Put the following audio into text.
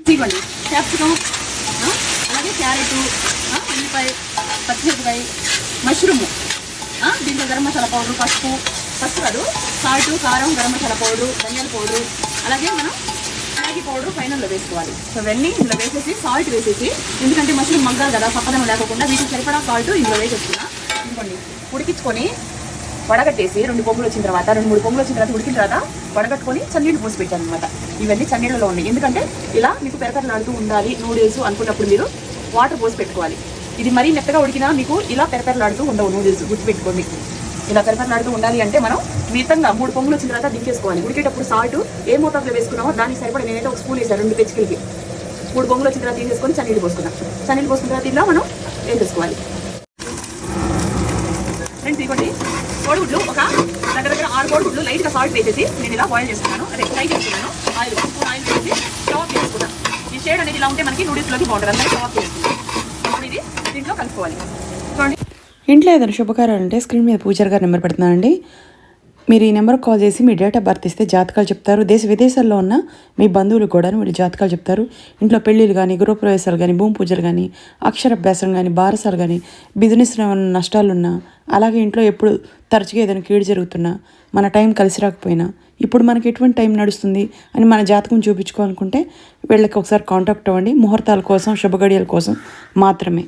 ఇదిగోండి క్యాప్సికమ్, అలాగే క్యారెట్, ఉల్లిపాయ, పచ్చిమిరపకాయ, మష్రూము, దీంట్లో గరం మసాలా పౌడర్, పసుపు కాదు సాల్ట్, కారం, గరం మసాలా పౌడరు, ధనియాల పౌడరు, అలాగే మనం మ్యాగీ పౌడర్ ఫైనల్లో వేసుకోవాలి. సో ఇవన్నీ ఇందులో వేసేసి సాల్ట్ వేసేసి, ఎందుకంటే మష్రూమ్ మగ్గాలి కదా పక్కదనం లేకుండా వీటికి సరిపడా సాల్ట్ ఇందులో వేసేస్తున్నా. ఇదిగోండి ఉడికించుకొని వడగట్టేసి 2 పొంగులు వచ్చిన తర్వాత 2-3 పొంగులు వచ్చిన తర్వాత ఉడికిన తర్వాత వడగట్టుకొని చన్నీళ్ళు పోసి పెట్టాను అనమాట. ఇవన్నీ చన్నీళ్ళలో ఉన్నాయి. ఎందుకంటే ఇలా మీకు పెరపెరలాడుతూ ఉండాలి నూడిల్స్ అనుకున్నప్పుడు మీరు వాటర్ పోసి పెట్టుకోవాలి. ఇది మరీ మెత్తగా ఉడికినా మీకు ఇలా పెరపెరలాడుతూ ఉండవు నూడిల్స్, గుర్తుపెట్టుకోండి. ఇలా పెరపెరలాడుతూ ఉండాలి అంటే మనం మితంగా 3 పొంగులు వచ్చిన తర్వాత దించేసుకోవాలి. ఉడికేటప్పుడు సాల్ట్ ఏ మోతాదులో వేసుకున్నామో దానికి సరిపడా నేనైతే ఒక స్పూన్ వేసాను 2 పెచ్చికలకి. 3 పొంగులు వచ్చిన తర్వాత తీసేసుకొని చన్నీళ్ళు పోసుకున్నాం. చన్నీళ్ళు పోసుకున్న తర్వాత ఇలా మనం వేసేసుకోవాలి. ఫ్రెండ్స్ ఇవ్వండి కోడిగుడ్లు ఒక దగ్గర 6 కోడిగుడ్లు లైట్గా సాల్ట్ వేసేసి నేను ఇలా బాయిల్ చేసుకున్నాను. అదే ఫ్రై చేసుకున్నాను. ఆయిల్ వేసి స్టవ్ ఆఫ్ చేసుకున్నాను. ఈ షేడ్ అనేది ఇలా ఉంటే మనకి నూడిల్స్లోకి బాగుంటుంది. అందరికీ స్టవ్ ఆఫ్ చేసుకున్నాను. ఇప్పుడు ఇది దీంట్లో కలుపుకోవాలి. చూడండి, ఇంట్లో ఏదైనా శుభకార్యాలు అంటే స్క్రీన్ మీద పూజారి గారు నెంబర్ పెడుతున్నానండి. మీరు ఈ నెంబర్కి కాల్ చేసి మీ డేట్ ఆఫ్ బర్త్ ఇస్తే జాతకాలు చెప్తారు. దేశ విదేశాల్లో ఉన్న మీ బంధువులు కూడా వీళ్ళు జాతకాలు చెప్తారు. ఇంట్లో పెళ్ళిళ్ళు కానీ, గృహప్రవేశాలు కానీ, భూమి పూజలు కానీ, అక్షరాభ్యాసం కానీ, బారసాలు కానీ, బిజినెస్లో ఏమైనా నష్టాలున్నా, అలాగే ఇంట్లో ఎప్పుడు తరచుగా ఏదైనా కీడు జరుగుతున్నా, మన టైం కలిసి రాకపోయినా, ఇప్పుడు మనకి ఎటువంటి టైం నడుస్తుంది అని మన జాతకం చూపించుకోవాలనుకుంటే వీళ్ళకి ఒకసారి కాంటాక్ట్ అవ్వండి. ముహూర్తాల కోసం, శుభగడియల కోసం మాత్రమే.